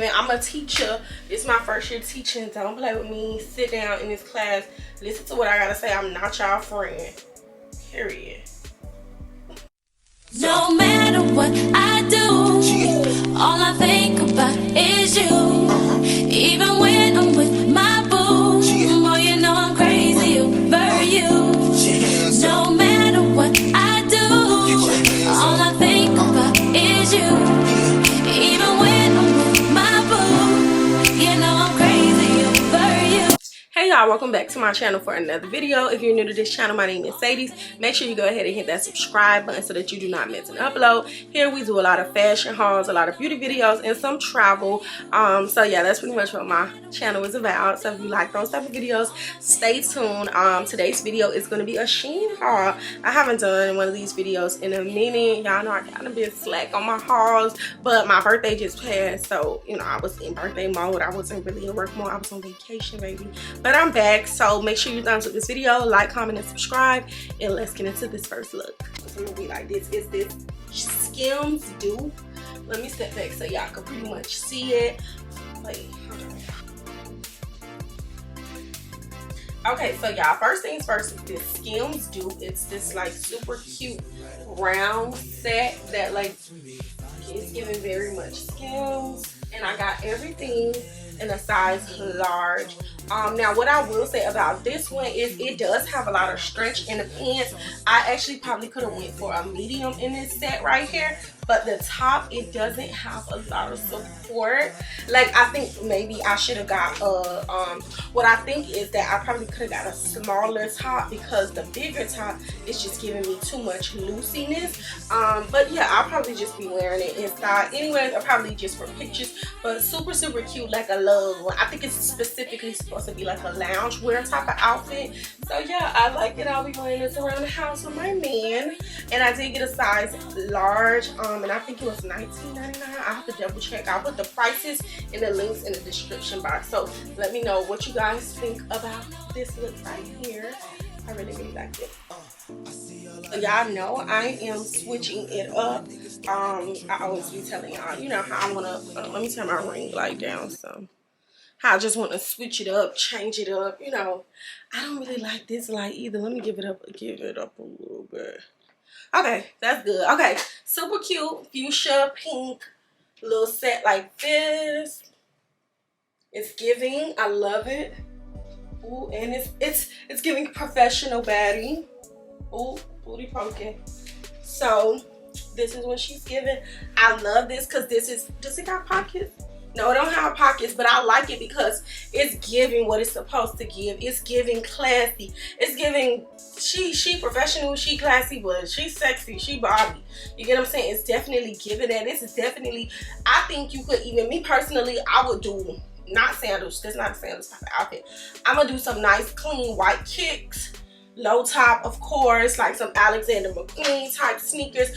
I'm a teacher. It's my first year teaching. Don't play with me. Sit down in this class. Listen to what I gotta say. I'm not y'all friend. Period. No matter what I do, all I think about is you. Even when I'm with my boo, oh, you know I'm crazy over you. No matter what I do, all I think about is you. Even when I'm with my boo, you know I'm crazy over you. Hey y'all, welcome back to my channel for another video. If you're new to this channel, my name is Sadie. Make sure you go ahead and hit that subscribe button so that you do not miss an upload. Here we do a lot of fashion hauls, a lot of beauty videos, and some travel. So yeah, that's pretty much what my channel is about. So if you like those type of videos, stay tuned. Today's video is going to be a Shein haul. I haven't done one of these videos in a minute. Y'all know I kind of been slack on my hauls, but my birthday just passed, so you know I was in birthday mode. I wasn't really in work mode. I was on vacation, baby. But I'm back, so make sure you thumbs up this video, like, comment, and subscribe, and let's get into this first look. It's gonna be like this. Is this Skims dupe? Let me step back so y'all can pretty much see it. Wait, hold on. Okay, so y'all, first things first is this Skims dupe. It's this like super cute round set that like is giving very much Skims, and I got everything in a size large. Now what I will say about this one is it does have a lot of stretch in the pants. I actually probably could have went for a medium in this set right here, but the top, it doesn't have a lot of support. Like I think maybe I should have got a what I think is that I probably could have got a smaller top, because the bigger top is just giving me too much loosiness. But yeah, I'll probably just be wearing it inside anyways, or probably just for pictures. But super cute, like a love one. I think it's specifically supposed to be like a lounge wear type of outfit. So yeah, I like it. I'll be wearing this around the house with my man, and I did get a size large, and I think it was $19.99. I have to double check. I'll put the prices and the links in the description box, so let me know what you guys think about this look right here. I really like it. Y'all know I am switching it up. I always be telling y'all, you know how I want to, let me turn my ring light down some. How I just want to switch it up, change it up, you know. I don't really like this light either. Let me give it up a little bit. Okay, that's good. Okay, super cute fuchsia pink little set like this. It's giving. I love it. Ooh, and it's giving professional baddie. Ooh, booty poking. So this is what she's giving. I love this because this is, does it got pockets? No, it don't have pockets, but I like it because it's giving what it's supposed to give. It's giving classy. It's giving she professional, she classy, but she sexy, she Barbie. You get what I'm saying? It's definitely giving that. This is definitely, I think you could even, me personally, I would do not sandals. That's not a sandals type of outfit. I'm gonna do some nice clean white kicks, low top, of course, like some Alexander McQueen type sneakers.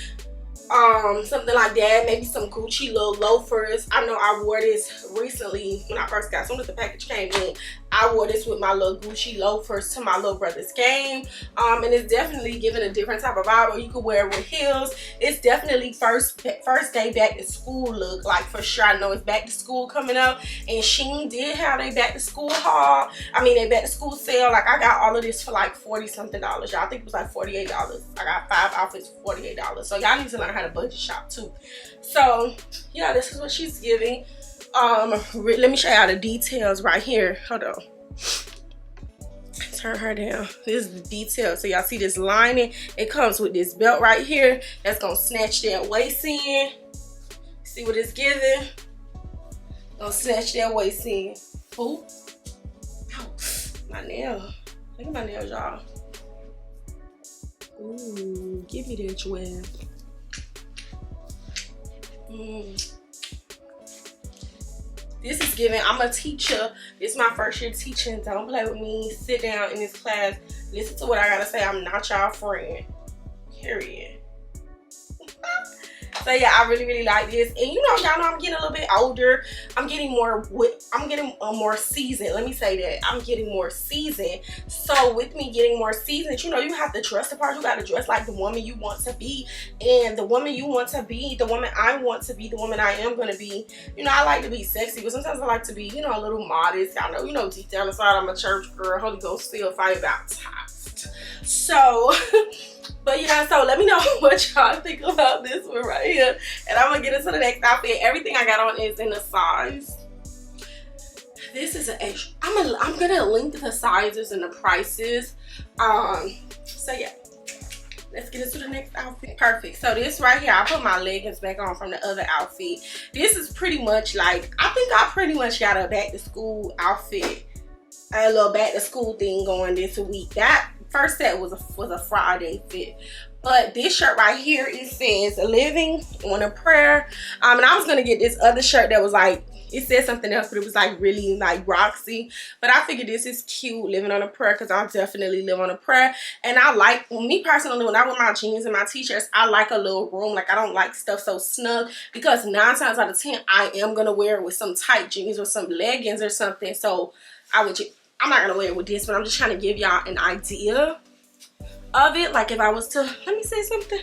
Something like that. Maybe some Gucci little loafers. I know I wore this recently when I first got, as soon as the package came in, I wore this with my little Gucci loafers to my little brother's game. And it's definitely giving a different type of vibe. Or you could wear it with heels. It's definitely first day back to school look. Like for sure, I know it's back to school coming up, and Shein did have a back to school haul. I mean, a back to school sale. Like I got all of this for like $40 something. Y'all, I think it was like $48. I got 5 outfits for $48. So y'all need to learn how to budget shop too. So yeah, this is what she's giving. Let me show y'all the details right here. Hold on, turn her down. This is the detail. So y'all see this lining, it comes with this belt right here that's gonna snatch that waist in. See what it's giving? Gonna snatch that waist in. Ooh, ow, my nail. Look at my nails, y'all. Ooh, give me that jewel. This is giving, I'm a teacher. This is my first year teaching. Don't play with me. Sit down in this class. Listen to what I gotta say. I'm not y'all friend. Period. So yeah, I really like this. And you know, y'all know I'm getting a little bit older. I'm getting more seasoned. Let me say that. I'm getting more seasoned. So with me getting more seasoned, you know, you have to dress the part. You got to dress like the woman you want to be. And the woman you want to be, the woman I want to be, the woman I am going to be. You know, I like to be sexy, but sometimes I like to be, you know, a little modest. Y'all know, you know, deep down inside, I'm a church girl. Holy Ghost filled, fire baptized. So... But yeah, so let me know what y'all think about this one right here. And I'm going to get into the next outfit. Everything I got on is in a size. This is an extra. I'm going to link the sizes and the prices. So yeah. Let's get into the next outfit. Perfect. So this right here, I put my leggings back on from the other outfit. This is pretty much like, I think I pretty much got a back to school outfit. A little back to school thing going this week. That first set was a Friday fit, but this shirt right here, it says living on a prayer. And I was gonna get this other shirt that was like, it said something else, but it was like really like Roxy. But I figured this is cute, living on a prayer, because I definitely live on a prayer. And I like, me personally, when I wear my jeans and my t-shirts, I like a little room. Like, I don't like stuff so snug, because 9 times out of 10 I am gonna wear it with some tight jeans or some leggings or something. So I'm not gonna wear it with this, but I'm just trying to give y'all an idea of it. Like, if I was to, let me say something.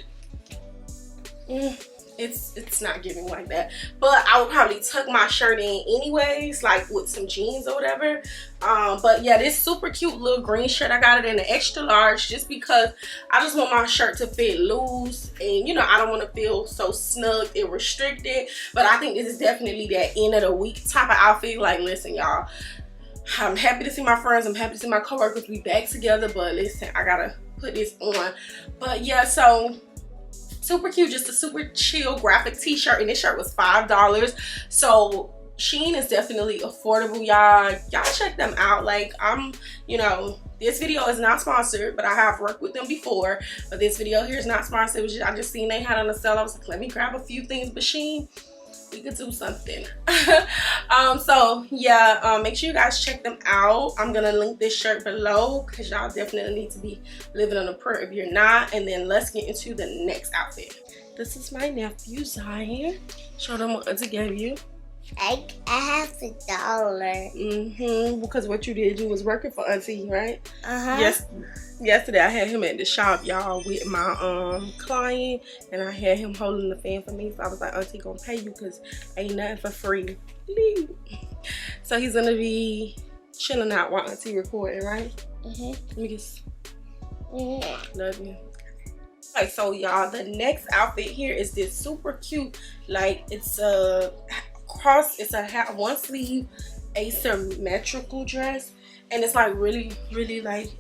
It's not giving like that, but I would probably tuck my shirt in anyways, like with some jeans or whatever. But yeah, this super cute little green shirt, I got it in an extra large just because I just want my shirt to fit loose, and you know, I don't want to feel so snug and restricted. But I think this is definitely that end of the week type of outfit. Like, listen, y'all, I'm happy to see my friends, I'm happy to see my coworkers be back together, but listen, I gotta put this on. But yeah, so super cute, just a super chill graphic t-shirt, and this shirt was $5. So Shein is definitely affordable, y'all. Y'all check them out. Like, you know, this video is not sponsored, but I have worked with them before. But this video here is not sponsored. It was just, I just seen they had on a sale. I was like, let me grab a few things. But Shein, we could do something. So yeah, make sure you guys check them out. I'm gonna link this shirt below, because y'all definitely need to be living on a prayer if you're not. And then let's get into the next outfit. This is my nephew Zion. Show them what Auntie gave you. I have $1. Because what you did, you was working for Auntie, right? Yes. Yesterday I had him at the shop, y'all, with my client, and I had him holding the fan for me. So I was like, Auntie gonna pay you, because ain't nothing for free. So he's gonna be chilling out while Auntie recording, right? Let me just love you. Okay, so y'all, the next outfit here is this super cute, like, it's a one sleeve asymmetrical dress, and it's like really like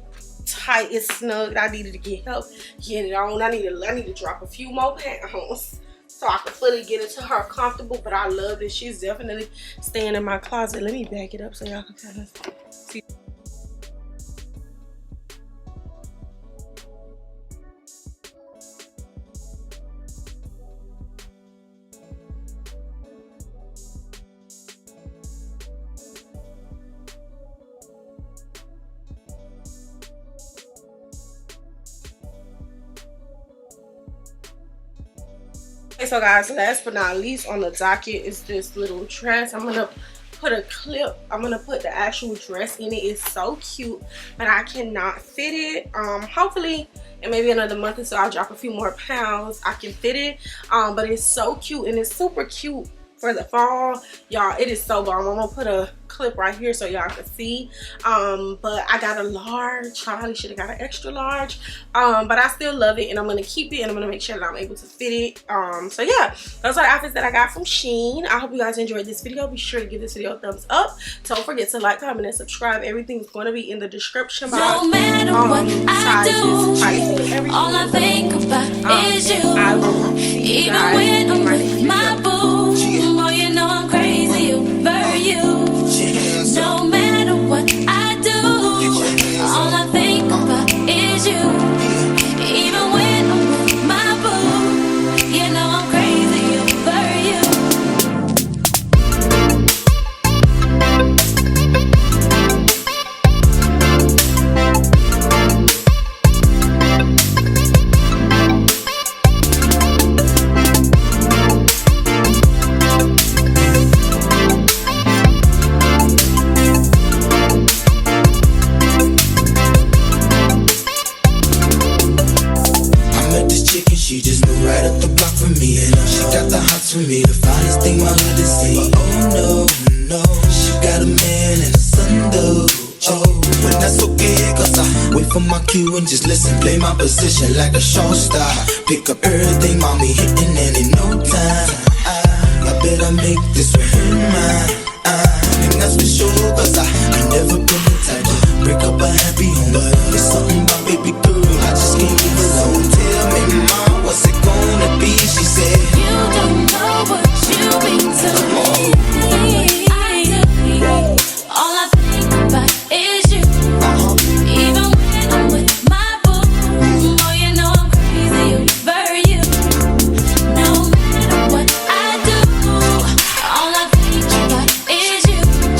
tight, it's snug. I needed to get help get it on. I need to drop a few more pounds so I can fully get into her comfortable. But I love this. She's definitely staying in my closet. Let me back it up so y'all can kind of see. Okay, so guys, last but not least on the docket is this little dress. I'm gonna put a clip, I'm gonna put the actual dress in it. It's so cute, but I cannot fit it. Hopefully in maybe another month or so I'll drop a few more pounds, I can fit it. But it's so cute, and it's super cute for the fall, y'all. It is so bomb. I'm gonna put a clip right here so y'all can see. But I got a large. I probably should have got an extra large, but I still love it, and I'm gonna keep it, and I'm gonna make sure that I'm able to fit it. So yeah, those are the outfits that I got from Shein. I hope you guys enjoyed this video. Be sure to give this video a thumbs up. Don't forget to like, comment, and subscribe. Everything's going to be in the description box. No matter what I do, all I think about is you. I will see you guys Even when I'm in my next with video. my boo, oh, you know I'm crazy over you. No matter what I do, all I think about is you. Even when I'm with my boo, you know I'm crazy over you. cue and just listen. Play my position like a show star. Pick up everything, mommy hitting, and in no time I bet I make this